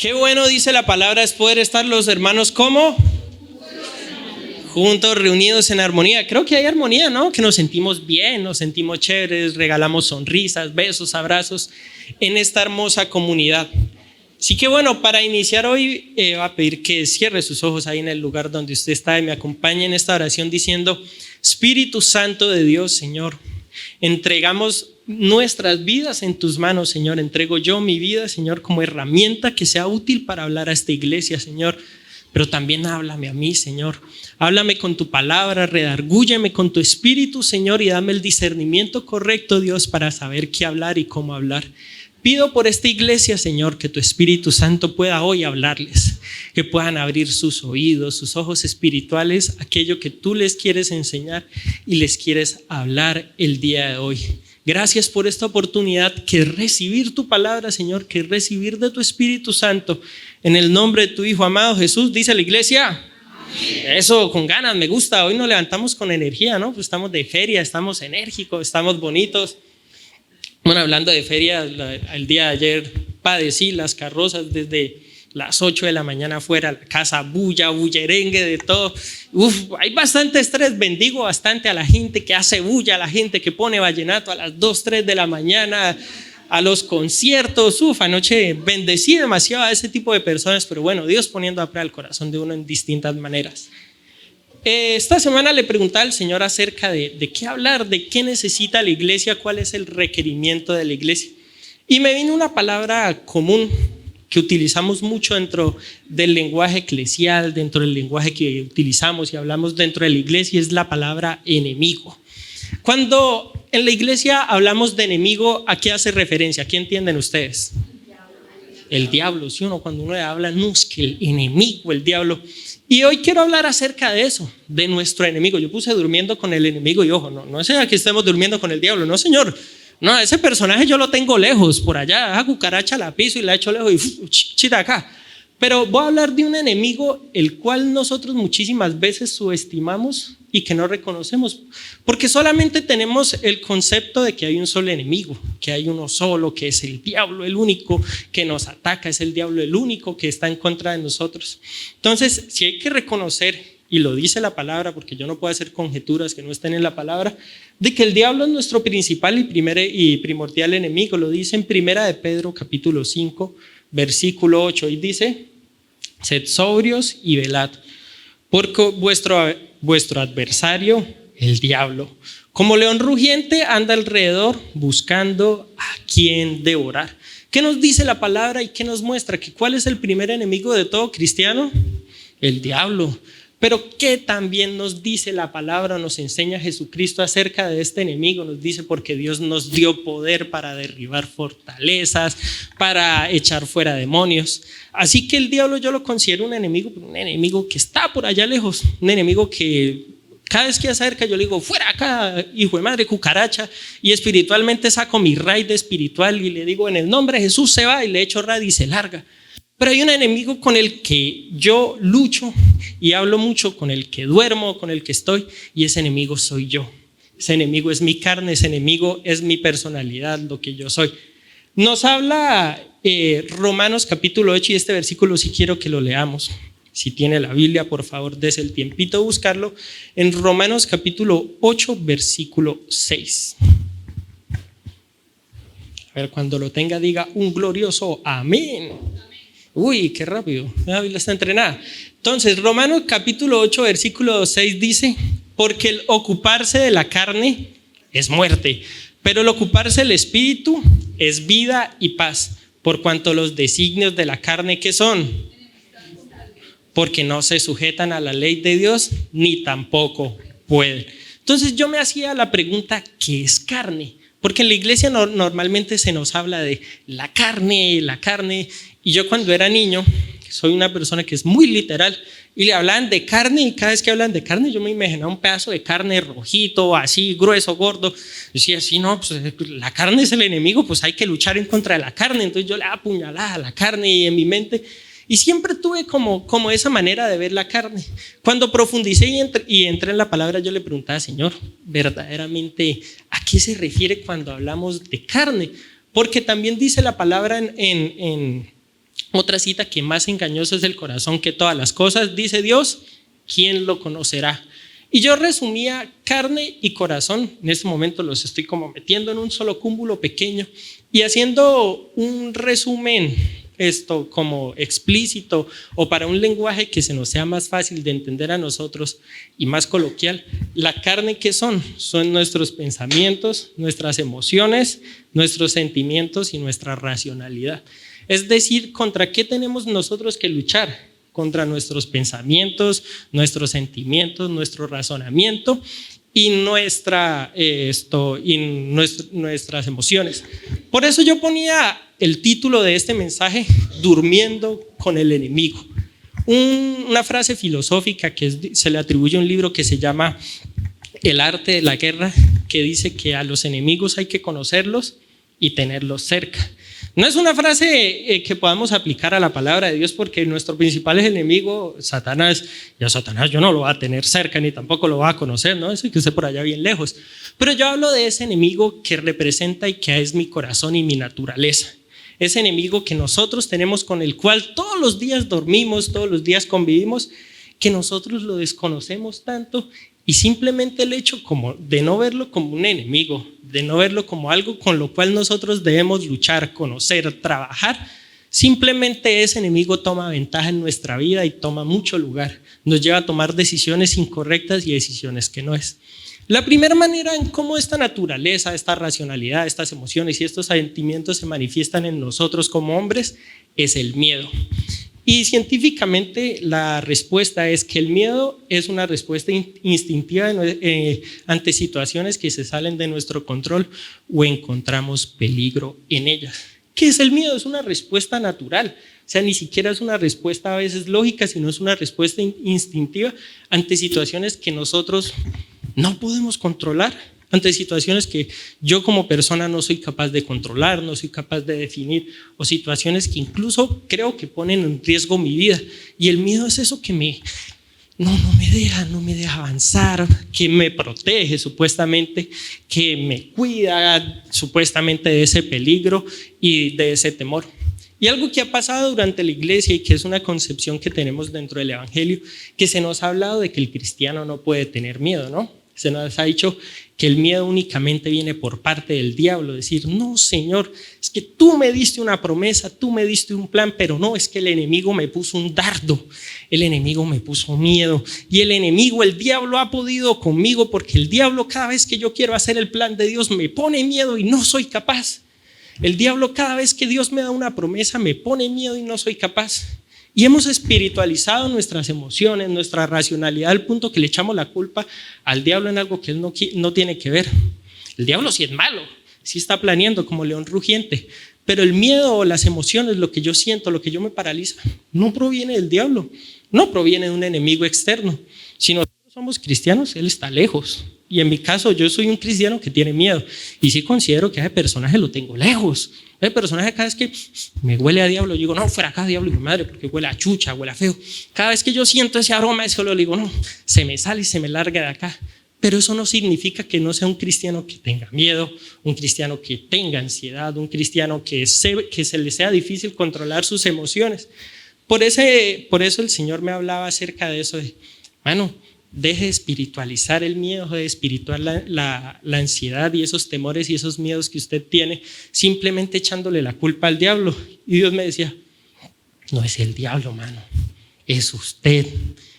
Qué bueno dice la palabra, es poder estar los hermanos ¿cómo? Juntos, reunidos en armonía. Creo que hay armonía, ¿no? Que nos sentimos bien, nos sentimos chéveres, regalamos sonrisas, besos, abrazos en esta hermosa comunidad. Así que bueno, para iniciar hoy voy a pedir que cierre sus ojos ahí en el lugar donde usted está y me acompañe en esta oración diciendo: Espíritu Santo de Dios, Señor, entregamos nuestras vidas en tus manos, Señor. Entrego yo mi vida, Señor, como herramienta que sea útil para hablar a esta iglesia, Señor. Pero también háblame a mí, Señor. Háblame con tu palabra, redargúyeme con tu espíritu, Señor, y dame el discernimiento correcto, Dios, para saber qué hablar y cómo hablar. Pido por esta iglesia, Señor, que tu Espíritu Santo pueda hoy hablarles, que puedan abrir sus oídos, sus ojos espirituales, aquello que tú les quieres enseñar y les quieres hablar el día de hoy. Gracias por esta oportunidad que es recibir tu palabra, Señor, que es recibir de tu Espíritu Santo. En el nombre de tu Hijo amado Jesús, dice la iglesia. Amén. Eso, con ganas, me gusta. Hoy nos levantamos con energía, ¿no? Pues estamos de feria, estamos enérgicos, estamos bonitos. Bueno, hablando de feria, el día de ayer padecí las carrozas desde las 8 de la mañana afuera, la casa, bulla, bullerengue, de todo. Hay bastante estrés, bendigo bastante a la gente que hace bulla, a la gente que pone vallenato a las 2, 3 de la mañana, a los conciertos. Anoche bendecí demasiado a ese tipo de personas, pero bueno, Dios poniendo a prueba el corazón de uno en distintas maneras. Esta semana le preguntaba al Señor acerca de qué hablar, de qué necesita la iglesia, cuál es el requerimiento de la iglesia. Y me vino una palabra común que utilizamos mucho dentro del lenguaje eclesial, dentro del lenguaje que utilizamos y hablamos dentro de la iglesia, es la palabra enemigo. Cuando en la iglesia hablamos de enemigo, ¿a qué hace referencia? ¿A qué entienden ustedes? El diablo, ¿sí o no? Cuando uno le habla, no, es que el enemigo, el diablo. Y hoy quiero hablar acerca de eso, de nuestro enemigo. Yo puse durmiendo con el enemigo y ojo, no es que estemos durmiendo con el diablo, no, señor. No, ese personaje yo lo tengo lejos, por allá, a cucaracha la piso y la echo lejos y chita acá. Pero voy a hablar de un enemigo el cual nosotros muchísimas veces subestimamos y que no reconocemos, porque solamente tenemos el concepto de que hay un solo enemigo, que hay uno solo, que es el diablo, el único que nos ataca, es el diablo el único que está en contra de nosotros. Entonces, si hay que reconocer, y lo dice la palabra, porque yo no puedo hacer conjeturas que no estén en la palabra, de que el diablo es nuestro principal y primordial enemigo. Lo dice en Primera de Pedro capítulo 5 versículo 8 y dice: sed sobrios y velad, porque vuestro adversario, el diablo, como león rugiente, anda alrededor buscando a quien devorar. ¿Qué nos dice la palabra y qué nos muestra? Que ¿cuál es el primer enemigo de todo cristiano? El diablo. Pero ¿qué también nos dice la palabra, nos enseña Jesucristo acerca de este enemigo? Nos dice: porque Dios nos dio poder para derribar fortalezas, para echar fuera demonios. Así que el diablo yo lo considero un enemigo que está por allá lejos, un enemigo que cada vez que acerca yo le digo: fuera acá, hijo de madre, cucaracha, y espiritualmente saco mi raid espiritual y le digo: en el nombre de Jesús se va, y le echo raid y se larga. Pero hay un enemigo con el que yo lucho y hablo mucho, con el que duermo, con el que estoy, y ese enemigo soy yo. Ese enemigo es mi carne, ese enemigo es mi personalidad, lo que yo soy. Nos habla Romanos capítulo 8 y este versículo sí quiero que lo leamos. Si tiene la Biblia, por favor, des el tiempito a buscarlo. En Romanos capítulo 8, versículo 6. A ver, cuando lo tenga, diga un glorioso amén. Uy, qué rápido, la Biblia está entrenada. Entonces, Romanos capítulo 8, versículo 6 dice: porque el ocuparse de la carne es muerte, pero el ocuparse del espíritu es vida y paz, por cuanto los designios de la carne, ¿qué son? Porque no se sujetan a la ley de Dios, ni tampoco pueden. Entonces yo me hacía la pregunta: ¿qué es carne? Porque en la iglesia normalmente se nos habla de la carne, y yo cuando era niño, soy una persona que es muy literal, y le hablaban de carne, y cada vez que hablan de carne yo me imaginaba un pedazo de carne rojito, así grueso, gordo. Yo decía: sí, no, pues la carne es el enemigo, pues hay que luchar en contra de la carne. Entonces yo le daba puñalada a la carne y en mi mente, y siempre tuve como esa manera de ver la carne. Cuando profundicé y entré en la palabra, yo le preguntaba: Señor, verdaderamente, ¿a qué se refiere cuando hablamos de carne? Porque también dice la palabra en Otra cita: que más engañoso es el corazón que todas las cosas, dice Dios, ¿quién lo conocerá? Y yo resumía carne y corazón, en este momento los estoy como metiendo en un solo cúmulo pequeño y haciendo un resumen esto como explícito o para un lenguaje que se nos sea más fácil de entender a nosotros y más coloquial. La carne, ¿qué son? Son nuestros pensamientos, nuestras emociones, nuestros sentimientos y nuestra racionalidad. Es decir, ¿contra qué tenemos nosotros que luchar? Contra nuestros pensamientos, nuestros sentimientos, nuestro razonamiento y nuestras emociones. Por eso yo ponía el título de este mensaje: durmiendo con el enemigo. Una frase filosófica que se le atribuye a un libro que se llama El arte de la guerra, que dice que a los enemigos hay que conocerlos y tenerlos cerca. No es una frase que podamos aplicar a la palabra de Dios, porque nuestro principal enemigo, Satanás, y a Satanás yo no lo voy a tener cerca ni tampoco lo voy a conocer, ¿no? Eso que esté por allá bien lejos. Pero yo hablo de ese enemigo que representa y que es mi corazón y mi naturaleza. Ese enemigo que nosotros tenemos, con el cual todos los días dormimos, todos los días convivimos, que nosotros lo desconocemos tanto. Y simplemente el hecho como de no verlo como un enemigo, de no verlo como algo con lo cual nosotros debemos luchar, conocer, trabajar, simplemente ese enemigo toma ventaja en nuestra vida y toma mucho lugar. Nos lleva a tomar decisiones incorrectas y decisiones que no es. La primera manera en cómo esta naturaleza, esta racionalidad, estas emociones y estos sentimientos se manifiestan en nosotros como hombres es el miedo. Y científicamente la respuesta es que el miedo es una respuesta instintiva ante situaciones que se salen de nuestro control o encontramos peligro en ellas. ¿Qué es el miedo? Es una respuesta natural. O sea, ni siquiera es una respuesta a veces lógica, sino es una respuesta instintiva ante situaciones que nosotros no podemos controlar, ante situaciones que yo como persona no soy capaz de controlar, no soy capaz de definir, o situaciones que incluso creo que ponen en riesgo mi vida. Y el miedo es eso que no me deja avanzar, que me protege supuestamente, que me cuida supuestamente de ese peligro y de ese temor. Y algo que ha pasado durante la iglesia y que es una concepción que tenemos dentro del evangelio, que se nos ha hablado de que el cristiano no puede tener miedo, ¿no? Se nos ha dicho que el miedo únicamente viene por parte del diablo, decir: no, Señor, es que tú me diste una promesa, tú me diste un plan, pero no, es que el enemigo me puso un dardo, el enemigo me puso miedo, y el enemigo, el diablo, ha podido conmigo, porque el diablo, cada vez que yo quiero hacer el plan de Dios, me pone miedo y no soy capaz. El diablo, cada vez que Dios me da una promesa, me pone miedo y no soy capaz. Y hemos espiritualizado nuestras emociones, nuestra racionalidad, al punto que le echamos la culpa al diablo en algo que él no tiene que ver. El diablo sí es malo, sí está planeando como león rugiente, pero el miedo o las emociones, lo que yo siento, lo que yo me paraliza, no proviene del diablo, no proviene de un enemigo externo. Si nosotros somos cristianos, él está lejos. Y en mi caso, yo soy un cristiano que tiene miedo, y sí considero que ese personaje lo tengo lejos. Ese personaje, cada vez que me huele a diablo, yo digo: no, fuera acá, diablo, mi madre, porque huele a chucha, huele a feo. Cada vez que yo siento ese aroma, eso lo digo: no, se me sale y se me larga de acá. Pero eso no significa que no sea un cristiano que tenga miedo, un cristiano que tenga ansiedad, un cristiano que se le sea difícil controlar sus emociones. Por eso el Señor me hablaba acerca de eso, deje de espiritualizar el miedo, de espiritualizar la ansiedad y esos temores y esos miedos que usted tiene, simplemente echándole la culpa al diablo. Y Dios me decía: no es el diablo, mano, es usted.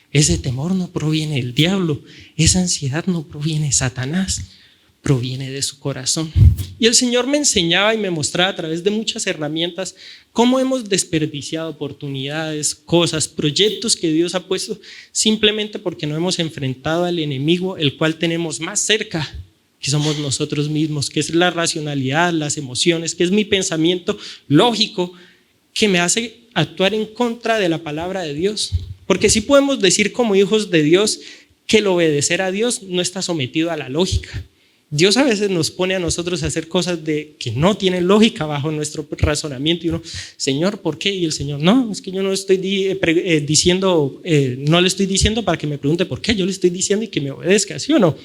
Ese temor no proviene del diablo, esa ansiedad no proviene de Satanás, proviene de su corazón. Y el Señor me enseñaba y me mostraba a través de muchas herramientas cómo hemos desperdiciado oportunidades, cosas, proyectos que Dios ha puesto simplemente porque no hemos enfrentado al enemigo, el cual tenemos más cerca, que somos nosotros mismos, que es la racionalidad, las emociones, que es mi pensamiento lógico, que me hace actuar en contra de la palabra de Dios. Porque sí podemos decir como hijos de Dios que el obedecer a Dios no está sometido a la lógica. Dios a veces nos pone a nosotros a hacer cosas que no tienen lógica bajo nuestro razonamiento, y uno: Señor, ¿por qué? Y el Señor: no, es que yo no estoy diciendo, no le estoy diciendo para que me pregunte por qué, yo le estoy diciendo y que me obedezca, ¿sí o no?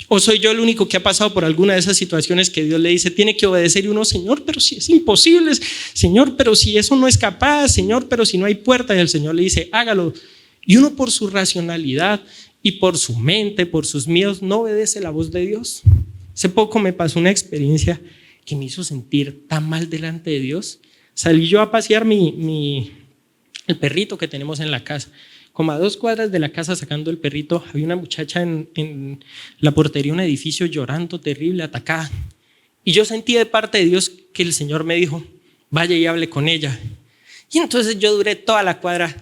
¿O soy yo el único que ha pasado por alguna de esas situaciones que Dios le dice, tiene que obedecer? Y uno, Señor, pero si es imposible, Señor, pero si eso no es capaz, Señor, pero si no hay puerta. Y el Señor le dice, hágalo. Y uno por su racionalidad y por su mente, por sus miedos, no obedece la voz de Dios. Hace poco me pasó una experiencia que me hizo sentir tan mal delante de Dios. Salí yo a pasear el perrito que tenemos en la casa. Como a 2 cuadras de la casa sacando el perrito, había una muchacha en la portería de un edificio llorando terrible, atacada. Y yo sentí de parte de Dios que el Señor me dijo, vaya y hable con ella. Y entonces yo duré toda la cuadra,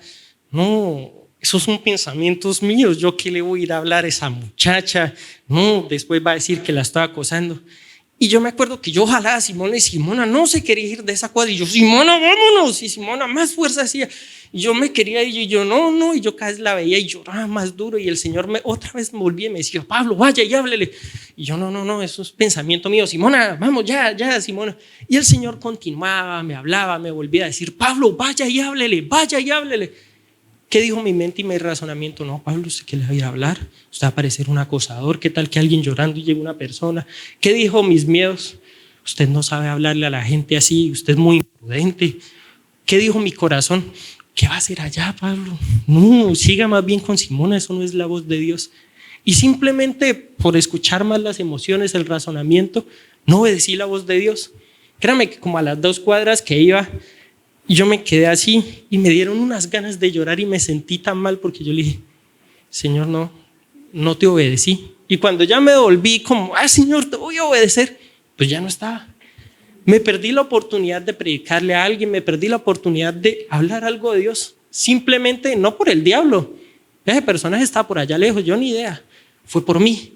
no, esos son pensamientos míos, yo qué le voy a ir a hablar a esa muchacha, no, después va a decir que la estaba acosando. Y yo me acuerdo que yo jalaba a Simona y Simona no se quería ir de esa cuadra. Y yo, Simona, vámonos. Y Simona más fuerza hacía. Y yo me quería ir y yo, no. Y yo cada vez la veía y lloraba más duro. Y el Señor otra vez me volvía y me decía, Pablo, vaya y háblele. Y yo, no, eso es pensamiento mío. Simona, vamos, ya, Simona. Y el Señor continuaba, me hablaba, me volvía a decir, Pablo, vaya y háblele. ¿Qué dijo mi mente y mi razonamiento? No, Pablo, ¿usted qué le va a ir a hablar? Usted va a parecer un acosador. ¿Qué tal que alguien llorando y llegue una persona? ¿Qué dijo mis miedos? Usted no sabe hablarle a la gente así, usted es muy imprudente. ¿Qué dijo mi corazón? ¿Qué va a hacer allá, Pablo? No, siga más bien con Simona, eso no es la voz de Dios. Y simplemente por escuchar más las emociones, el razonamiento, no obedecí la voz de Dios. Créame que como a las 2 cuadras que iba, y yo me quedé así y me dieron unas ganas de llorar y me sentí tan mal porque yo le dije, Señor, no te obedecí. Y cuando ya me volví como, Señor, te voy a obedecer, pues ya no estaba. Me perdí la oportunidad de predicarle a alguien, me perdí la oportunidad de hablar algo de Dios, simplemente no por el diablo. Ese personaje está por allá lejos, yo ni idea, fue por mí.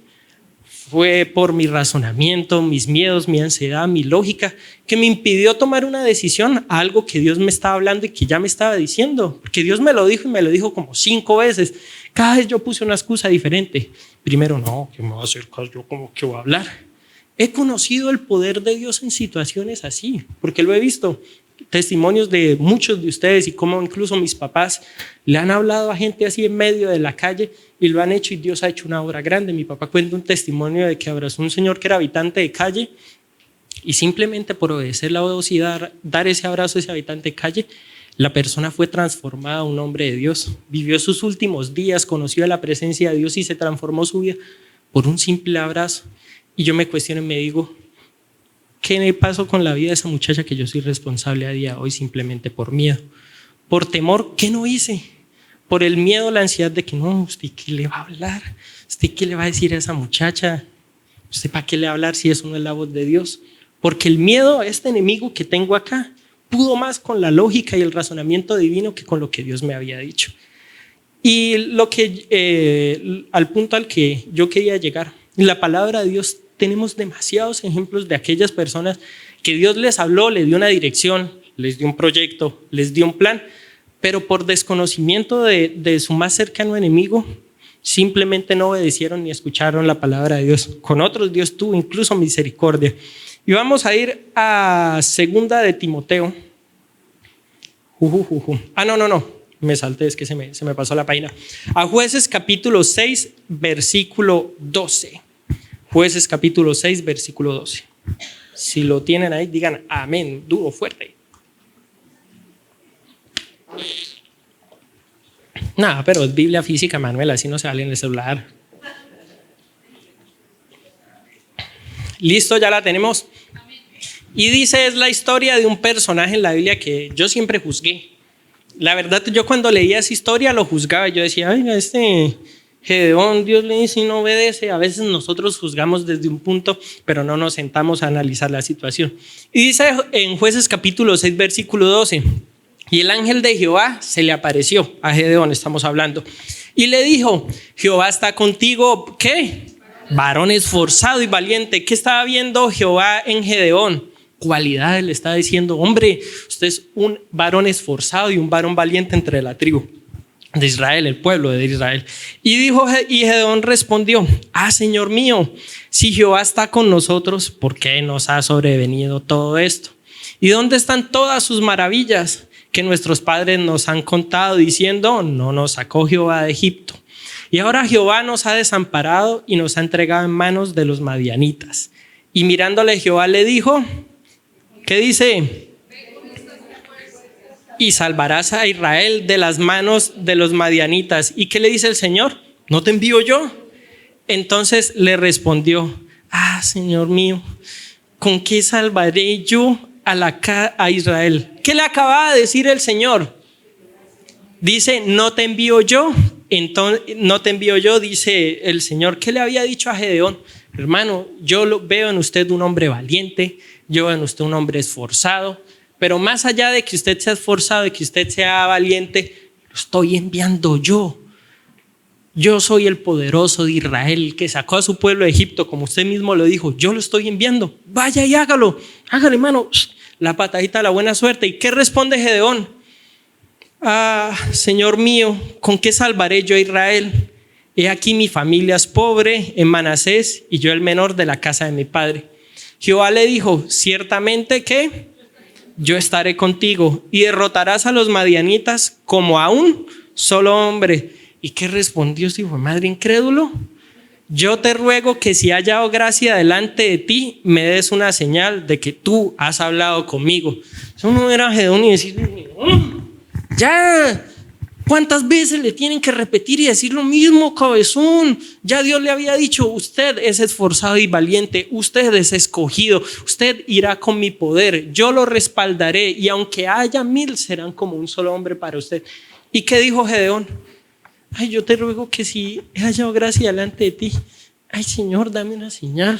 Fue por mi razonamiento, mis miedos, mi ansiedad, mi lógica, que me impidió tomar una decisión a algo que Dios me estaba hablando y que ya me estaba diciendo. Porque Dios me lo dijo y me lo dijo como 5 veces. Cada vez yo puse una excusa diferente. Primero, no, ¿qué me va a hacer? Yo como que voy a hablar. He conocido el poder de Dios en situaciones así, porque lo he visto. Testimonios de muchos de ustedes y cómo incluso mis papás le han hablado a gente así en medio de la calle y lo han hecho y Dios ha hecho una obra grande. Mi papá cuenta un testimonio de que abrazó a un señor que era habitante de calle y simplemente por obedecer la voz y dar ese abrazo a ese habitante de calle, la persona fue transformada a un hombre de Dios. Vivió sus últimos días, conoció la presencia de Dios y se transformó su vida por un simple abrazo. Y yo me cuestiono y me digo, ¿qué me pasó con la vida de esa muchacha que yo soy responsable a día de hoy simplemente por miedo? Por temor, ¿qué no hice? Por el miedo, la ansiedad de que no, ¿usted qué le va a hablar? ¿Usted qué le va a decir a esa muchacha? ¿Usted para qué le va a hablar si eso no es la voz de Dios? Porque el miedo a este enemigo que tengo acá pudo más con la lógica y el razonamiento divino que con lo que Dios me había dicho. Y al punto al que yo quería llegar, en la palabra de Dios tenemos demasiados ejemplos de aquellas personas que Dios les habló, les dio una dirección, les dio un proyecto, les dio un plan, pero por desconocimiento de su más cercano enemigo, simplemente no obedecieron ni escucharon la palabra de Dios. Con otros Dios tuvo incluso misericordia. Y vamos a ir a 2 de Timoteo. No, me salté, es que se me pasó la página. A Jueces capítulo 6, versículo 12. Jueces capítulo 6, versículo 12. Si lo tienen ahí, digan amén, duro, fuerte. Nada, pero es Biblia física, Manuel, así no se vale en el celular. Listo, ya la tenemos. Y dice, es la historia de un personaje en la Biblia que yo siempre juzgué. La verdad, yo cuando leía esa historia lo juzgaba. Yo decía, ay, Gedeón, Dios le dice y no obedece. A veces nosotros juzgamos desde un punto, pero no nos sentamos a analizar la situación. Y dice en Jueces capítulo 6, versículo 12, y el ángel de Jehová se le apareció a Gedeón, estamos hablando, y le dijo, Jehová está contigo, ¿qué? Varón esforzado y valiente. ¿Qué estaba viendo Jehová en Gedeón? Cualidades, le está diciendo, hombre, usted es un varón esforzado y un varón valiente entre la tribu de Israel, el pueblo de Israel. Y Gedeón respondió, Señor mío, si Jehová está con nosotros, ¿por qué nos ha sobrevenido todo esto? ¿Y dónde están todas sus maravillas que nuestros padres nos han contado diciendo, no nos sacó Jehová de Egipto? Y ahora Jehová nos ha desamparado y nos ha entregado en manos de los madianitas. Y mirándole Jehová le dijo, ¿qué dice? Y salvarás a Israel de las manos de los madianitas. ¿Y qué le dice el Señor? ¿No te envío yo? Entonces le respondió, Señor mío, ¿con qué salvaré yo a Israel? ¿Qué le acaba de decir el Señor? Dice, no te envío yo. Entonces, no te envío yo, dice el Señor. ¿Qué le había dicho a Gedeón? Hermano, yo veo en usted un hombre valiente, yo veo en usted un hombre esforzado, pero más allá de que usted sea esforzado, de que usted sea valiente, lo estoy enviando yo. Yo soy el poderoso de Israel que sacó a su pueblo de Egipto, como usted mismo lo dijo. Yo lo estoy enviando. Vaya y hágalo. Hágale, hermano. La patadita de la buena suerte. ¿Y qué responde Gedeón? Señor mío, ¿con qué salvaré yo a Israel? He aquí mi familia es pobre en Manasés y yo el menor de la casa de mi padre. Jehová le dijo, ciertamente que yo estaré contigo y derrotarás a los madianitas como a un solo hombre. ¿Y qué respondió su hijo? Madre incrédulo, yo te ruego que si haya hallado gracia delante de ti, me des una señal de que tú has hablado conmigo. Eso no era Gedeón y decir, ya, ¿cuántas veces le tienen que repetir y decir lo mismo, cabezón? Ya Dios le había dicho, usted es esforzado y valiente, usted es escogido, usted irá con mi poder, yo lo respaldaré y aunque haya 1000 serán como un solo hombre para usted. ¿Y qué dijo Gedeón? Yo te ruego que si he hallado gracia delante de ti, Señor, dame una señal.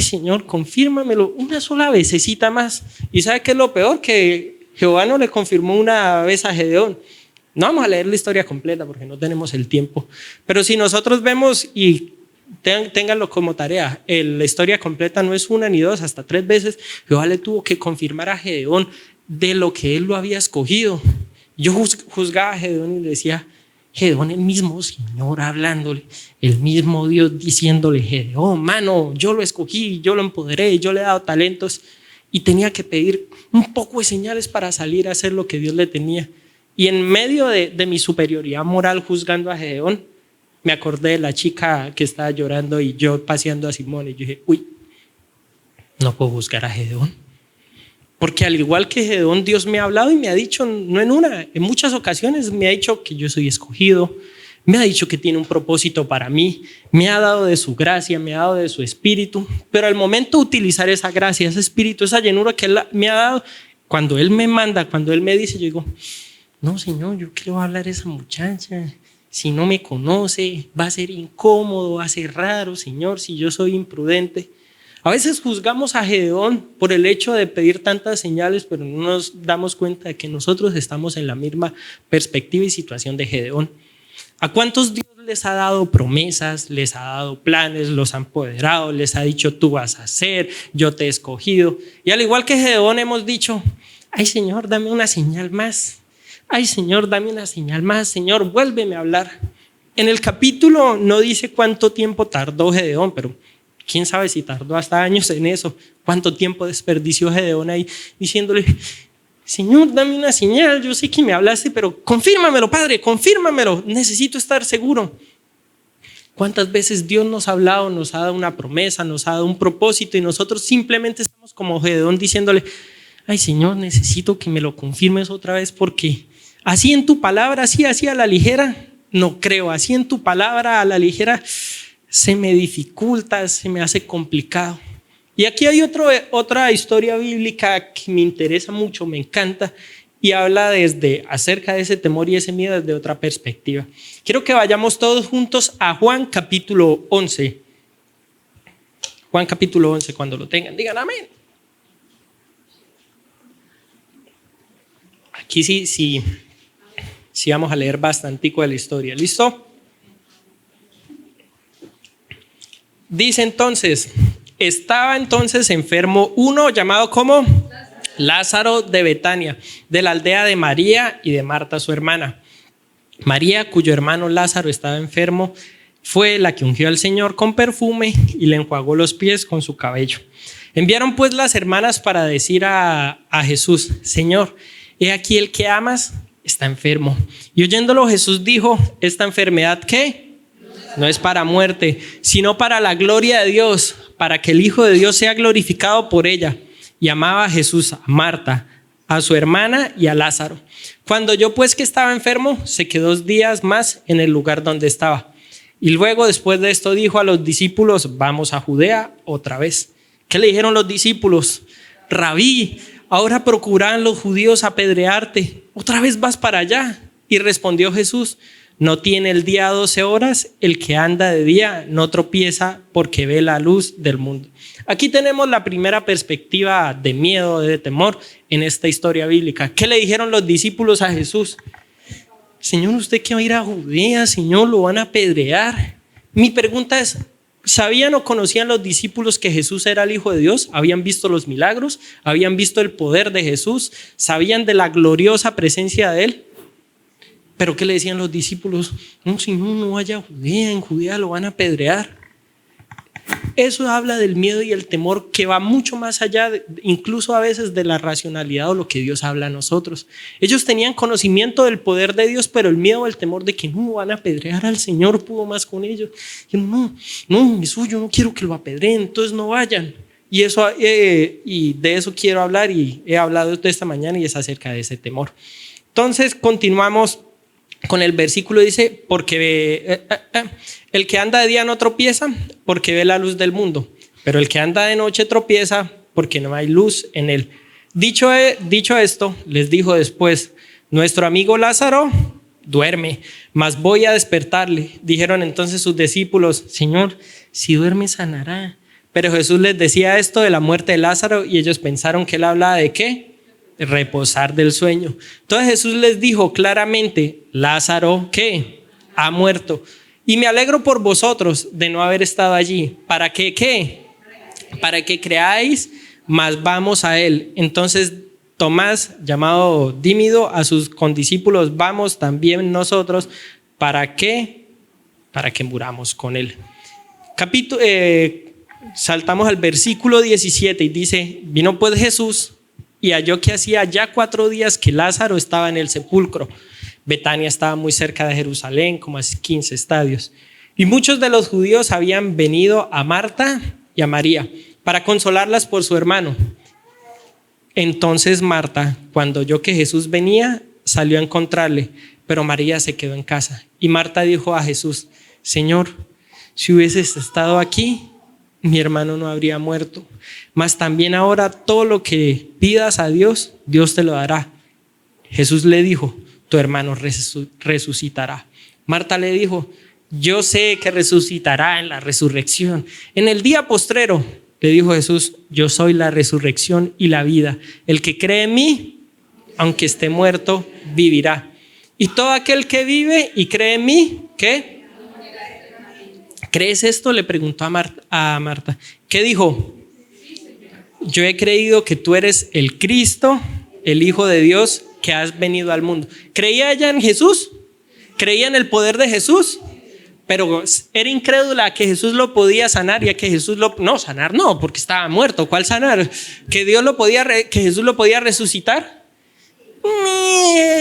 Señor, confírmamelo una sola vecesita más. ¿Y sabe qué es lo peor? Que Jehová no le confirmó una vez a Gedeón. No vamos a leer la historia completa porque no tenemos el tiempo. Pero si nosotros vemos y ténganlo como tarea, la historia completa no es 1 ni 2, hasta 3 veces Jehová le tuvo que confirmar a Gedeón de lo que él lo había escogido. Yo juzgaba a Gedeón y le decía, Gedeón, el mismo Señor hablándole, el mismo Dios diciéndole, Gedeón, mano, yo lo escogí, yo lo empoderé, yo le he dado talentos y tenía que pedir un poco de señales para salir a hacer lo que Dios le tenía. Y en medio de mi superioridad moral juzgando a Gedeón, me acordé de la chica que estaba llorando y yo paseando a Simón y yo dije, no puedo juzgar a Gedeón. Porque al igual que Gedeón, Dios me ha hablado y me ha dicho, no en una, en muchas ocasiones me ha dicho que yo soy escogido, me ha dicho que tiene un propósito para mí, me ha dado de su gracia, me ha dado de su espíritu, pero al momento de utilizar esa gracia, ese espíritu, esa llenura que Él me ha dado, cuando Él me manda, cuando Él me dice, yo digo, no, Señor, yo quiero hablar a esa muchacha, si no me conoce, va a ser incómodo, va a ser raro, Señor, si yo soy imprudente. A veces juzgamos a Gedeón por el hecho de pedir tantas señales, pero no nos damos cuenta de que nosotros estamos en la misma perspectiva y situación de Gedeón. ¿A cuántos Dios les ha dado promesas, les ha dado planes, los ha empoderado, les ha dicho tú vas a hacer, yo te he escogido? Y al igual que Gedeón hemos dicho, Señor, dame una señal más. Señor, dame una señal más. Señor, vuélveme a hablar. En el capítulo no dice cuánto tiempo tardó Gedeón, pero quién sabe si tardó hasta años en eso. ¿Cuánto tiempo desperdició Gedeón ahí diciéndole, Señor, dame una señal, yo sé que me hablaste, pero confírmamelo, Padre, confírmamelo, necesito estar seguro? ¿Cuántas veces Dios nos ha hablado, nos ha dado una promesa, nos ha dado un propósito y nosotros simplemente estamos como Gedeón diciéndole, Señor, necesito que me lo confirmes otra vez porque así en tu palabra, así a la ligera, no creo, así en tu palabra a la ligera se me dificulta, se me hace complicado. Y aquí hay otra historia bíblica que me interesa mucho, me encanta y habla acerca de ese temor y ese miedo desde otra perspectiva. Quiero que vayamos todos juntos a Juan capítulo 11. Juan capítulo 11, cuando lo tengan, digan amén. Aquí sí vamos a leer bastantico de la historia. ¿Listo? Dice entonces, estaba entonces enfermo uno llamado como Lázaro de Betania, de la aldea de María y de Marta su hermana. María, cuyo hermano Lázaro estaba enfermo, fue la que ungió al Señor con perfume y le enjuagó los pies con su cabello. Enviaron pues las hermanas para decir a Jesús, Señor, he aquí el que amas está enfermo. Y oyéndolo Jesús dijo, ¿esta enfermedad qué? no es para muerte, sino para la gloria de Dios, para que el Hijo de Dios sea glorificado por ella. Y amaba a Jesús, a Marta, a su hermana y a Lázaro. Cuando oyó pues que estaba enfermo, se quedó 2 días más en el lugar donde estaba. Y luego, después de esto, dijo a los discípulos: vamos a Judea otra vez. ¿Qué le dijeron los discípulos? Rabí, ahora procuran los judíos apedrearte. ¿Otra vez vas para allá? Y respondió Jesús: no tiene el día 12 horas, el que anda de día no tropieza porque ve la luz del mundo. Aquí tenemos la primera perspectiva de miedo, de temor en esta historia bíblica. ¿Qué le dijeron los discípulos a Jesús? Señor, ¿usted qué va a ir a Judea? Señor, lo van a apedrear. Mi pregunta es, ¿sabían o conocían los discípulos que Jesús era el Hijo de Dios? ¿Habían visto los milagros? ¿Habían visto el poder de Jesús? ¿Sabían de la gloriosa presencia de Él? ¿Pero qué le decían los discípulos? No, Señor, no vaya a Judea, en Judea lo van a apedrear. Eso habla del miedo y el temor que va mucho más allá, incluso a veces de la racionalidad o lo que Dios habla a nosotros. Ellos tenían conocimiento del poder de Dios, pero el miedo o el temor de que no van a apedrear al Señor pudo más con ellos. Y no, Jesús, yo no quiero que lo apedreen, entonces no vayan. Y de eso quiero hablar y he hablado de esta mañana y es acerca de ese temor. Entonces continuamos con el versículo, dice, porque el que anda de día no tropieza porque ve la luz del mundo, pero el que anda de noche tropieza porque no hay luz en él. Dicho esto, les dijo después: nuestro amigo Lázaro duerme, mas voy a despertarle. Dijeron entonces sus discípulos: Señor, si duerme sanará. Pero Jesús les decía esto de la muerte de Lázaro y ellos pensaron que él hablaba de ¿qué? Reposar del sueño. Entonces Jesús les dijo claramente: Lázaro, ¿qué? Ha muerto. Y me alegro por vosotros de no haber estado allí. ¿Para qué? ¿Qué? Para que creáis, mas vamos a él. Entonces Tomás, llamado Dímido, a sus condiscípulos: vamos también nosotros. ¿Para qué? Para que muramos con él. Saltamos al versículo 17 y dice: vino pues Jesús y halló que hacía ya 4 días que Lázaro estaba en el sepulcro. Betania estaba muy cerca de Jerusalén, como a 15 estadios. Y muchos de los judíos habían venido a Marta y a María para consolarlas por su hermano. Entonces Marta, cuando oyó que Jesús venía, salió a encontrarle, pero María se quedó en casa. Y Marta dijo a Jesús: Señor, si hubieses estado aquí, mi hermano no habría muerto. Mas también ahora todo lo que pidas a Dios, Dios te lo dará. Jesús le dijo: tu hermano resucitará. Marta le dijo: yo sé que resucitará en la resurrección. En el día postrero, le dijo Jesús: yo soy la resurrección y la vida. El que cree en mí, aunque esté muerto, vivirá. Y todo aquel que vive y cree en mí, ¿qué? ¿Crees esto? Le preguntó a Marta. ¿Qué dijo? Yo he creído que tú eres el Cristo, el Hijo de Dios, que has venido al mundo. ¿Creía ella en Jesús? ¿Creía en el poder de Jesús? Pero era incrédula a que Jesús lo podía sanar y a que Jesús no, sanar no, porque estaba muerto. ¿Cuál sanar? ¿Que que Jesús lo podía resucitar?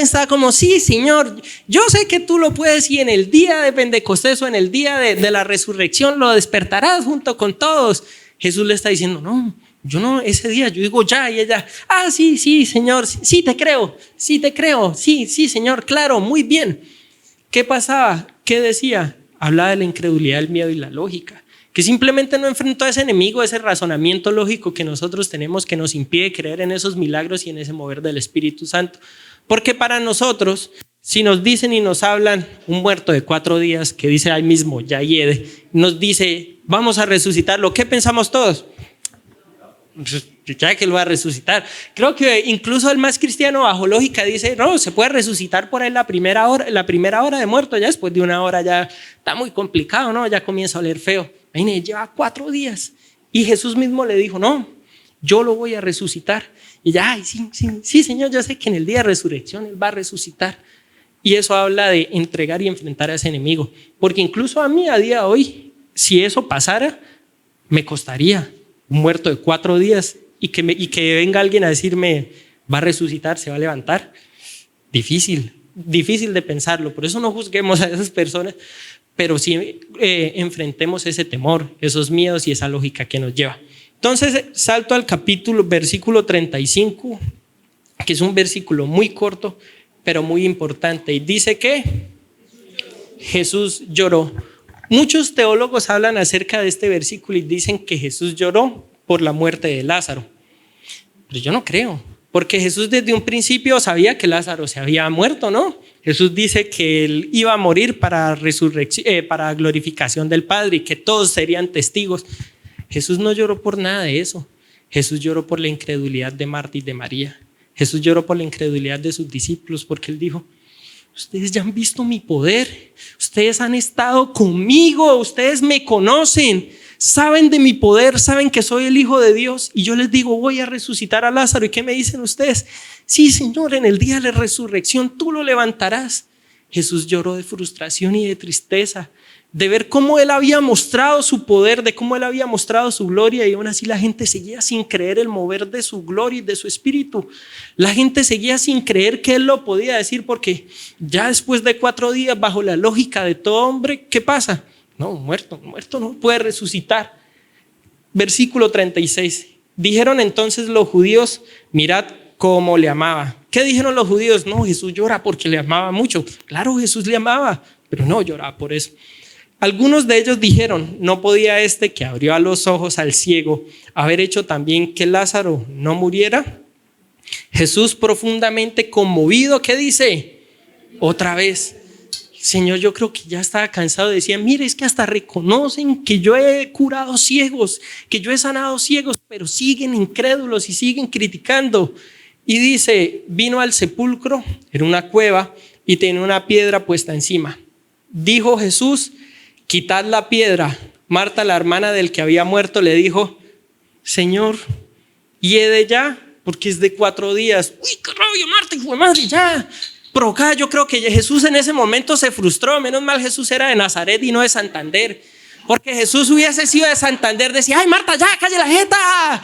Está como: sí, Señor, yo sé que tú lo puedes, y en el día de Pentecostés o en el día de la resurrección lo despertarás junto con todos. Jesús le está diciendo: no, yo no, ese día yo digo ya, y ella: sí, Señor, sí te creo, sí, Señor, claro, muy bien. ¿Qué pasaba? ¿Qué decía? Hablaba de la incredulidad, el miedo y la lógica, que simplemente no enfrentó a ese enemigo, ese razonamiento lógico que nosotros tenemos, que nos impide creer en esos milagros y en ese mover del Espíritu Santo. Porque para nosotros, si nos dicen y nos hablan un muerto de 4 días, que dice ahí mismo, Yayede, nos dice: vamos a resucitarlo, ¿qué pensamos todos? Ya que lo va a resucitar. Creo que incluso el más cristiano bajo lógica dice: no, se puede resucitar por ahí la primera hora de muerto. Ya después de 1 hora ya está muy complicado, ¿no? Ya comienza a oler feo. Ahí lleva 4 días y Jesús mismo le dijo: no, yo lo voy a resucitar. Y ya: sí, Señor, yo sé que en el día de resurrección Él va a resucitar. Y eso habla de entregar y enfrentar a ese enemigo, porque incluso a mí a día de hoy, si eso pasara, me costaría un muerto de 4 días y que venga alguien a decirme: va a resucitar, se va a levantar. Difícil de pensarlo. Por eso no juzguemos a esas personas, pero sí enfrentemos ese temor, esos miedos y esa lógica que nos lleva. Entonces salto al versículo 35, que es un versículo muy corto, pero muy importante, y dice que Jesús lloró. Muchos teólogos hablan acerca de este versículo y dicen que Jesús lloró por la muerte de Lázaro, pero yo no creo, porque Jesús desde un principio sabía que Lázaro se había muerto, ¿no? Jesús dice que él iba a morir para para glorificación del Padre y que todos serían testigos. Jesús no lloró por nada de eso. Jesús lloró por la incredulidad de Marta y de María. Jesús lloró por la incredulidad de sus discípulos porque él dijo: ustedes ya han visto mi poder, ustedes han estado conmigo, ustedes me conocen, saben de mi poder, saben que soy el Hijo de Dios, y yo les digo, voy a resucitar a Lázaro. ¿Y qué me dicen ustedes? Sí, Señor, en el día de la resurrección tú lo levantarás. Jesús lloró de frustración y de tristeza, de ver cómo él había mostrado su poder, de cómo él había mostrado su gloria, y aún así la gente seguía sin creer el mover de su gloria y de su espíritu. La gente seguía sin creer que él lo podía decir, porque ya después de 4 días, bajo la lógica de todo hombre, ¿qué pasa? No, muerto no puede resucitar. Versículo 36. Dijeron entonces los judíos: mirad cómo le amaba. ¿Qué dijeron los judíos? No, Jesús llora porque le amaba mucho. Claro, Jesús le amaba, pero no lloraba por eso. Algunos de ellos dijeron: ¿no podía este que abrió a los ojos al ciego haber hecho también que Lázaro no muriera? Jesús, profundamente conmovido, ¿qué dice? Otra vez: Señor, yo creo que ya estaba cansado. Decía: mire, es que hasta reconocen que yo he curado ciegos, que yo he sanado ciegos, pero siguen incrédulos y siguen criticando. Y dice: vino al sepulcro, era una cueva, y tenía una piedra puesta encima. Dijo Jesús: quitad la piedra. Marta, la hermana del que había muerto, le dijo: Señor, hiede ya, porque es de 4 días. Uy, qué rabia, Marta, hijo de madre, ya. Pero acá yo creo que Jesús en ese momento se frustró. Menos mal Jesús era de Nazaret y no de Santander, porque Jesús hubiese sido de Santander, decía: ay, Marta, ya, calle la jeta.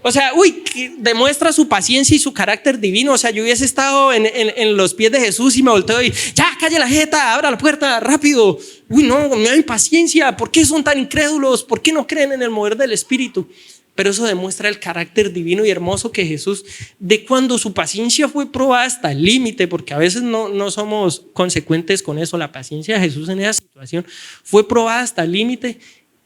O sea, que demuestra su paciencia y su carácter divino. O sea, yo hubiese estado en los pies de Jesús y me volteo y: ya, calle la jeta, abra la puerta, rápido. No, me da impaciencia. ¿Por qué son tan incrédulos? ¿Por qué no creen en el mover del Espíritu? Pero eso demuestra el carácter divino y hermoso que Jesús, de cuando su paciencia fue probada hasta el límite, porque a veces no somos consecuentes con eso. La paciencia de Jesús en esa situación fue probada hasta el límite.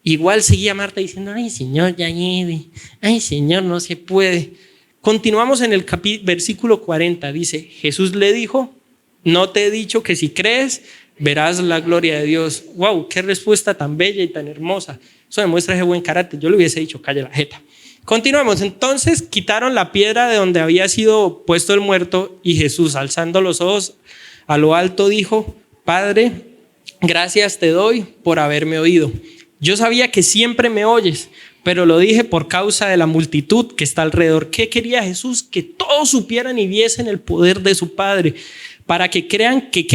Igual seguía Marta diciendo: ay, Señor, ya lleve. Ay, Señor, no se puede. Continuamos en el versículo 40. Dice: Jesús le dijo: no te he dicho que si crees verás la gloria de Dios. Wow, qué respuesta tan bella y tan hermosa. Eso demuestra ese buen carácter. Yo le hubiese dicho: calle la jeta. Continuamos. Entonces quitaron la piedra de donde había sido puesto el muerto, y Jesús, alzando los ojos a lo alto, dijo: Padre, gracias te doy por haberme oído. Yo sabía que siempre me oyes, pero lo dije por causa de la multitud que está alrededor. ¿Qué quería Jesús? Que todos supieran y viesen el poder de su Padre, para que crean que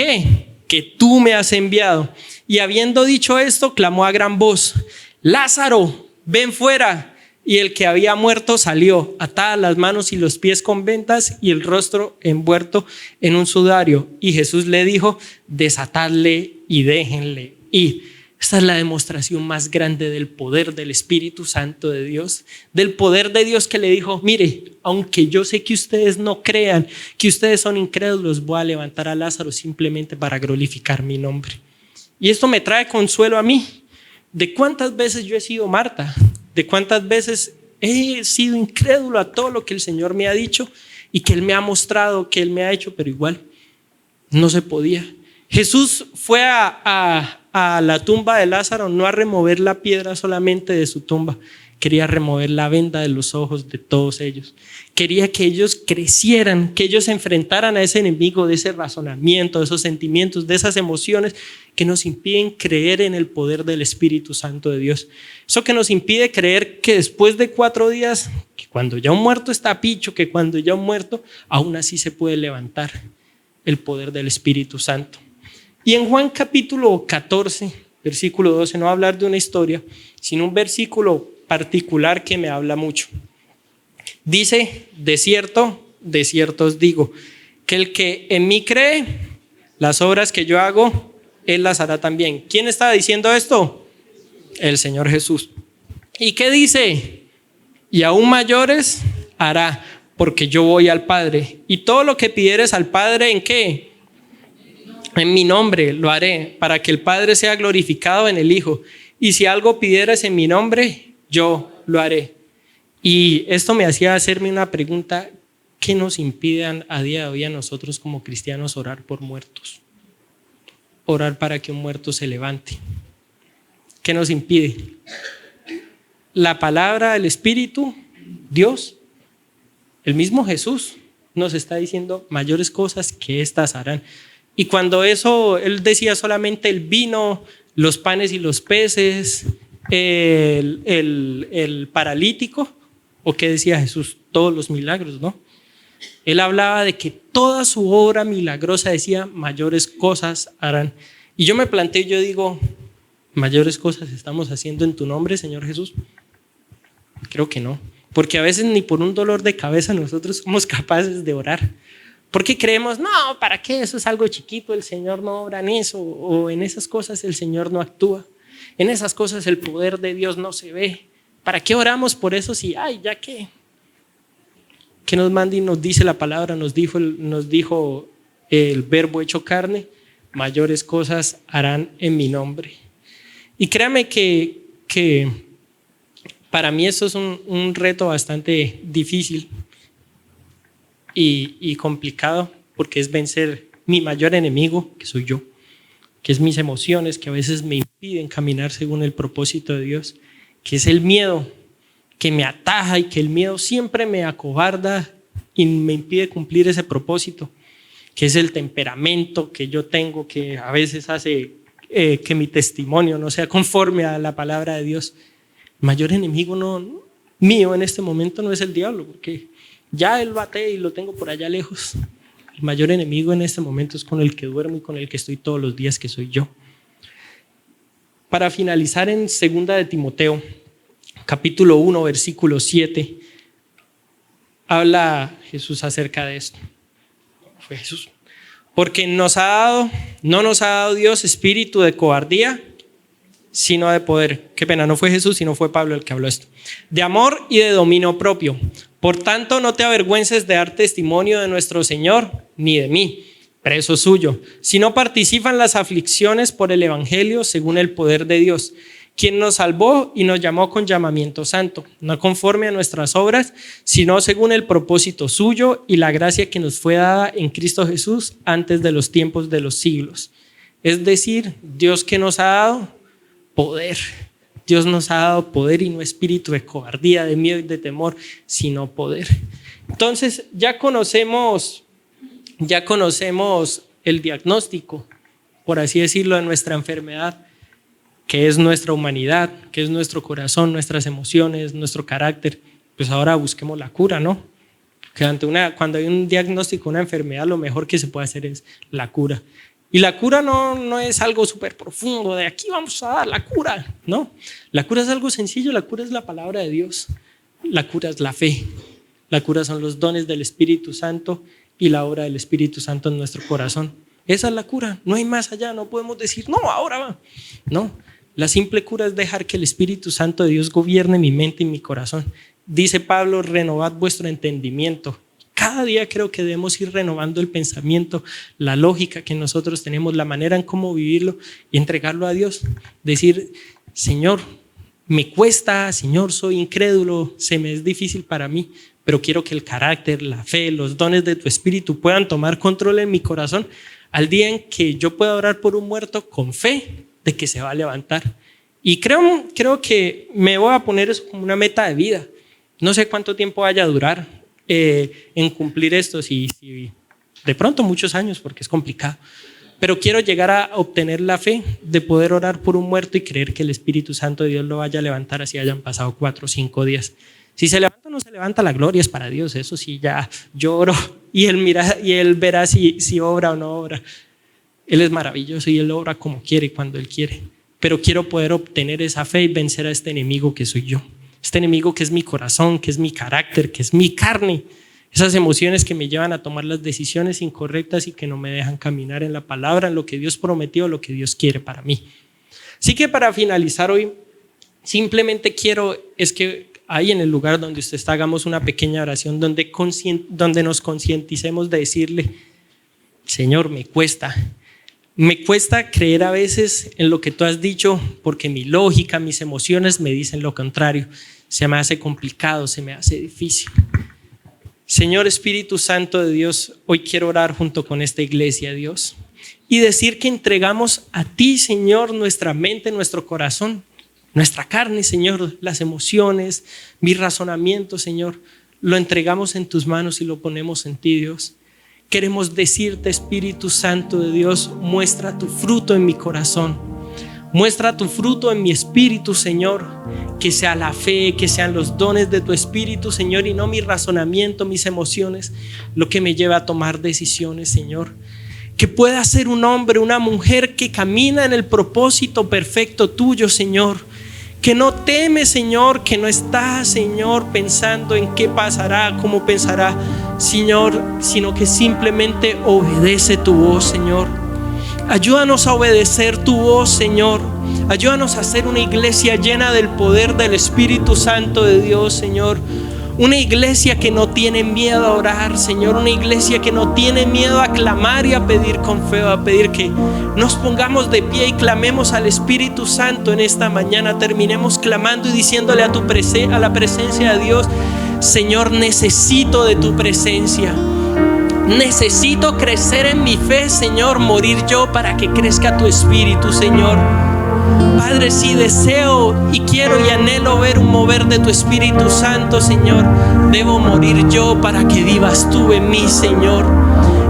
que tú me has enviado. Y habiendo dicho esto, clamó a gran voz: Lázaro, ven fuera. Y el que había muerto salió, atadas las manos y los pies con vendas y el rostro envuelto en un sudario. Y Jesús le dijo: desatadle y déjenle ir. Esta es la demostración más grande del poder del Espíritu Santo de Dios, del poder de Dios, que le dijo: mire, aunque yo sé que ustedes no crean, que ustedes son incrédulos, voy a levantar a Lázaro simplemente para glorificar mi nombre. Y esto me trae consuelo a mí. ¿De cuántas veces yo he sido Marta? ¿De cuántas veces he sido incrédulo a todo lo que el Señor me ha dicho y que Él me ha mostrado, que Él me ha hecho? Pero igual no se podía. Jesús fue a la tumba de Lázaro, no a remover la piedra solamente de su tumba, quería remover la venda de los ojos de todos ellos. Quería que ellos crecieran, que ellos se enfrentaran a ese enemigo de ese razonamiento, de esos sentimientos, de esas emociones que nos impiden creer en el poder del Espíritu Santo de Dios. Eso que nos impide creer que después de 4 días, que cuando ya un muerto está picho, que cuando ya un muerto, aún así se puede levantar el poder del Espíritu Santo. Y en Juan capítulo 14, versículo 12, no va a hablar de una historia, sino un versículo particular que me habla mucho. Dice: de cierto os digo, que el que en mí cree, las obras que yo hago, Él las hará también. ¿Quién está diciendo esto? El Señor Jesús. ¿Y qué dice? Y aún mayores hará, porque yo voy al Padre. Y todo lo que pidieres al Padre, ¿en qué? En mi nombre lo haré, para que el Padre sea glorificado en el Hijo. Y si algo pidieres en mi nombre, yo lo haré. Y esto me hacía hacerme una pregunta: ¿qué nos impide a día de hoy a nosotros como cristianos orar por muertos? Orar para que un muerto se levante. ¿Qué nos impide? La palabra del Espíritu, Dios, el mismo Jesús nos está diciendo mayores cosas que estas harán. Y cuando eso, Él decía solamente el vino, los panes y los peces, el paralítico, ¿o qué decía Jesús? Todos los milagros, ¿no? Él hablaba de que toda su obra milagrosa, decía, mayores cosas harán. Y yo me planteo, yo digo, ¿mayores cosas estamos haciendo en tu nombre, Señor Jesús? Creo que no, porque a veces ni por un dolor de cabeza nosotros somos capaces de orar. Porque creemos, no, ¿para qué? Eso es algo chiquito, el Señor no obra en eso, o en esas cosas el Señor no actúa. En esas cosas el poder de Dios no se ve. ¿Para qué oramos por eso si, ay, ya qué? Que nos manda y nos dice la palabra, nos dijo el verbo hecho carne, mayores cosas harán en mi nombre. Y créame que para mí eso es un reto bastante difícil y complicado, porque es vencer mi mayor enemigo, que soy yo, que es mis emociones, que a veces me impiden caminar según el propósito de Dios, que es el miedo, que me ataja y que el miedo siempre me acobarda y me impide cumplir ese propósito, que es el temperamento que yo tengo, que a veces hace que mi testimonio no sea conforme a la palabra de Dios. El mayor enemigo mío en este momento no es el diablo, porque ya él bate y lo tengo por allá lejos. El mayor enemigo en este momento es con el que duermo y con el que estoy todos los días, que soy yo. Para finalizar, en 2 de Timoteo, capítulo 1, versículo 7, habla Jesús acerca de esto. Fue Jesús. Porque no nos ha dado Dios espíritu de cobardía, sino de poder. Qué pena, no fue Jesús, sino fue Pablo el que habló esto. De amor y de dominio propio. Por tanto, no te avergüences de dar testimonio de nuestro Señor, ni de mí, preso suyo, sino participa en las aflicciones por el evangelio según el poder de Dios, quien nos salvó y nos llamó con llamamiento santo, no conforme a nuestras obras, sino según el propósito suyo y la gracia que nos fue dada en Cristo Jesús antes de los tiempos de los siglos. Es decir, Dios que nos ha dado poder. Dios nos ha dado poder y no espíritu de cobardía, de miedo y de temor, sino poder. Entonces ya conocemos el diagnóstico, por así decirlo, de nuestra enfermedad, que es nuestra humanidad, que es nuestro corazón, nuestras emociones, nuestro carácter. Pues ahora busquemos la cura, ¿no? Que cuando hay un diagnóstico, una enfermedad, lo mejor que se puede hacer es la cura. Y la cura no es algo súper profundo, de aquí vamos a dar la cura, ¿no? La cura es algo sencillo, la cura es la palabra de Dios, la cura es la fe, la cura son los dones del Espíritu Santo y la obra del Espíritu Santo en nuestro corazón. Esa es la cura, no hay más allá, no podemos decir, no, ahora va. No, la simple cura es dejar que el Espíritu Santo de Dios gobierne mi mente y mi corazón. Dice Pablo, renovad vuestro entendimiento. Cada día creo que debemos ir renovando el pensamiento, la lógica que nosotros tenemos, la manera en cómo vivirlo y entregarlo a Dios. Decir, Señor, me cuesta, Señor, soy incrédulo, se me es difícil para mí, pero quiero que el carácter, la fe, los dones de tu Espíritu puedan tomar control en mi corazón al día en que yo pueda orar por un muerto con fe de que se va a levantar. Y creo que me voy a poner eso como una meta de vida. No sé cuánto tiempo vaya a durar en cumplir esto, si de pronto muchos años, porque es complicado, pero quiero llegar a obtener la fe de poder orar por un muerto y creer que el Espíritu Santo de Dios lo vaya a levantar así hayan pasado 4 o 5 días. Si se levanta o no se levanta, la gloria es para Dios. Eso sí, ya yo oro y Él verá si obra o no obra. Él es maravilloso y Él obra como quiere y cuando Él quiere, pero quiero poder obtener esa fe y vencer a este enemigo que soy yo. Este enemigo que es mi corazón, que es mi carácter, que es mi carne, Esas emociones que me llevan a tomar las decisiones incorrectas y que no me dejan caminar en la palabra, en lo que Dios prometió, lo que Dios quiere para mí. Así que para finalizar hoy, simplemente es que ahí en el lugar donde usted está, hagamos una pequeña oración donde nos concienticemos de decirle: Señor, me cuesta creer a veces en lo que tú has dicho, porque mi lógica, mis emociones me dicen lo contrario. Se me hace complicado, se me hace difícil. Señor Espíritu Santo de Dios, hoy quiero orar junto con esta iglesia, Dios, y decir que entregamos a ti, Señor, nuestra mente, nuestro corazón, nuestra carne, Señor, las emociones, mi razonamiento, Señor, lo entregamos en tus manos y lo ponemos en ti, Dios. Queremos decirte, Espíritu Santo de Dios, muestra tu fruto en mi corazón, muestra tu fruto en mi espíritu, Señor, que sea la fe, que sean los dones de tu espíritu, Señor, y no mi razonamiento, mis emociones, lo que me lleva a tomar decisiones, Señor. Que pueda ser un hombre, una mujer que camina en el propósito perfecto tuyo, Señor. Que no teme, Señor, que no está, Señor, pensando en qué pasará, cómo pensará, Señor, sino que simplemente obedece tu voz, Señor. Ayúdanos a obedecer tu voz, Señor. Ayúdanos a ser una iglesia llena del poder del Espíritu Santo de Dios, Señor. Una iglesia que no tiene miedo a orar, Señor. Una iglesia que no tiene miedo a clamar y a pedir con fe, a pedir que nos pongamos de pie y clamemos al Espíritu Santo en esta mañana. Terminemos clamando y diciéndole a la presencia de Dios: Señor, necesito de tu presencia. Necesito crecer en mi fe, Señor, morir yo para que crezca tu Espíritu, Señor. Padre, si deseo y quiero y anhelo ver un mover de tu Espíritu Santo, Señor, debo morir yo para que vivas tú en mí, Señor.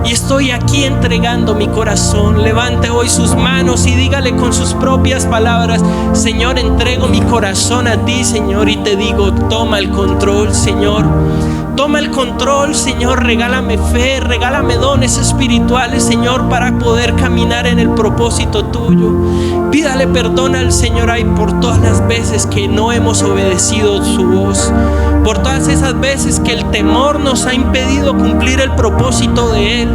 Y estoy aquí entregando mi corazón. Levante hoy sus manos y dígale con sus propias palabras: Señor, entrego mi corazón a ti, Señor, y te digo, toma el control, Señor. Toma el control, Señor. Regálame fe, regálame dones espirituales, Señor, para poder caminar en el propósito tuyo. Pídale perdón al Señor ahí por todas las veces que no hemos obedecido su voz, por todas esas veces que el temor nos ha impedido cumplir el propósito de Él,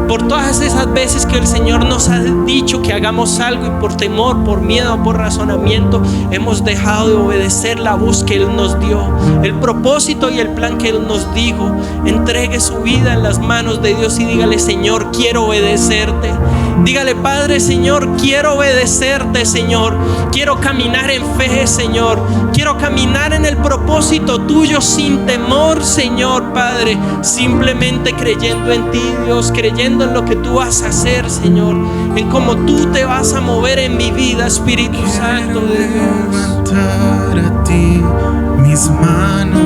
por todas esas veces que el Señor nos ha dicho que hagamos algo y por temor, por miedo, por razonamiento hemos dejado de obedecer la voz que Él nos dio, el propósito y el plan que Él nos dijo. Entregue su vida en las manos de Dios y dígale: Señor, quiero obedecerte. Dígale: Padre, Señor, quiero obedecerte, Señor. Quiero caminar en fe, Señor. Quiero caminar en el propósito tuyo sin temor, Señor, Padre. Simplemente creyendo en ti, Dios, creyendo en lo que tú vas a hacer, Señor, en cómo tú te vas a mover en mi vida, Espíritu Santo de Dios. Levantar a ti mis manos,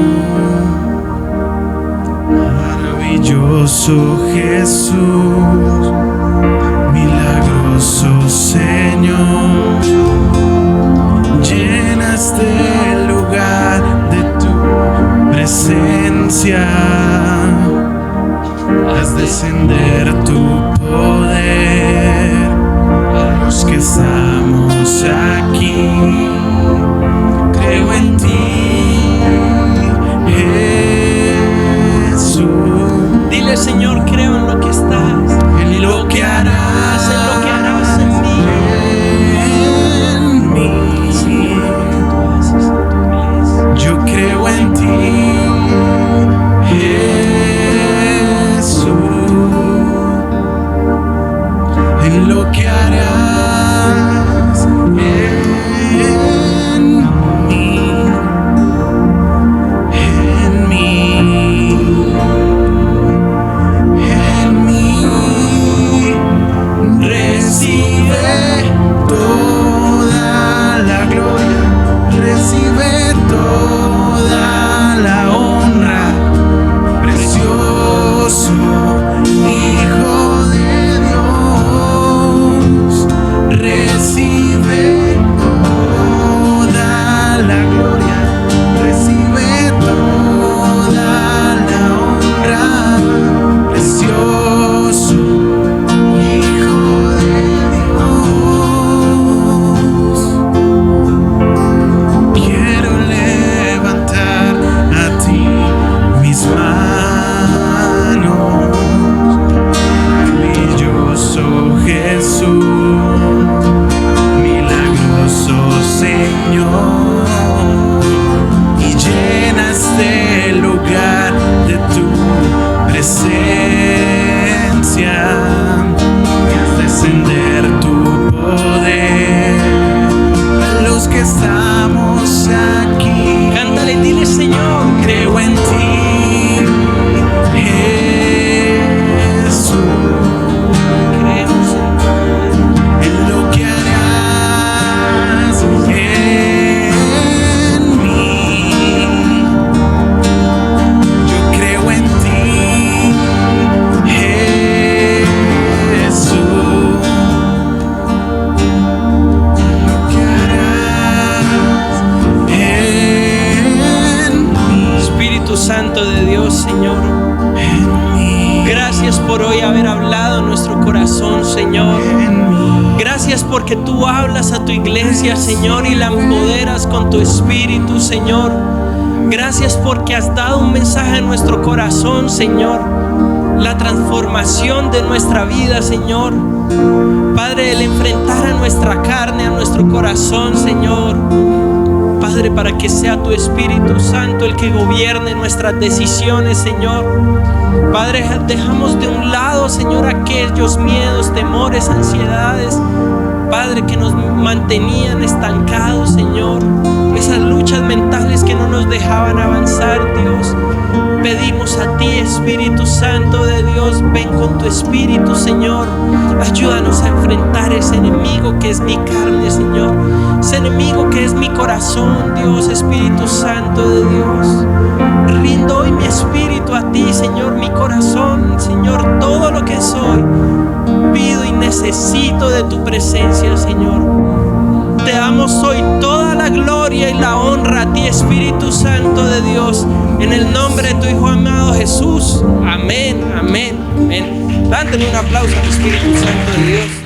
maravilloso Jesús, milagroso Señor. Llenas el lugar de tu presencia. Haz descender tu poder a los que estamos aquí. Creo en ti, Jesús. Dile: Señor, creo en lo que estás, En lo que harás, en lo que harás en mí. Yo creo en ti, Jesús, en lo que harás en Señor. en mí, Gracias por hoy haber hablado en nuestro corazón, Señor. en mí. Gracias porque tú hablas a tu iglesia, Señor, y la empoderas con tu espíritu, Señor. Gracias porque has dado un mensaje en nuestro corazón, Señor. La transformación de nuestra vida, Señor. Padre, el enfrentar a nuestra carne, a nuestro corazón, Señor. Padre, para que sea tu Espíritu Santo el que gobierne nuestras decisiones, Señor. Padre, dejamos de un lado, Señor, aquellos miedos, temores, ansiedades, Padre, que nos mantenían estancados, Señor. Esas luchas mentales que no nos dejaban avanzar, Dios. Pedimos a ti, Espíritu Santo de Dios, ven con tu Espíritu, Señor. Ayúdanos a enfrentar ese enemigo que es mi carne, Señor. Ese enemigo que es mi corazón, Dios, Espíritu Santo de Dios. Rindo hoy mi espíritu a ti, Señor, mi corazón, Señor, todo lo que soy. Pido y necesito de tu presencia, Señor. Te damos hoy toda la gloria y la honra a ti, Espíritu Santo de Dios, en el nombre de tu Hijo amado Jesús. Amén, amén, amén. Dándole un aplauso al Espíritu Santo de Dios.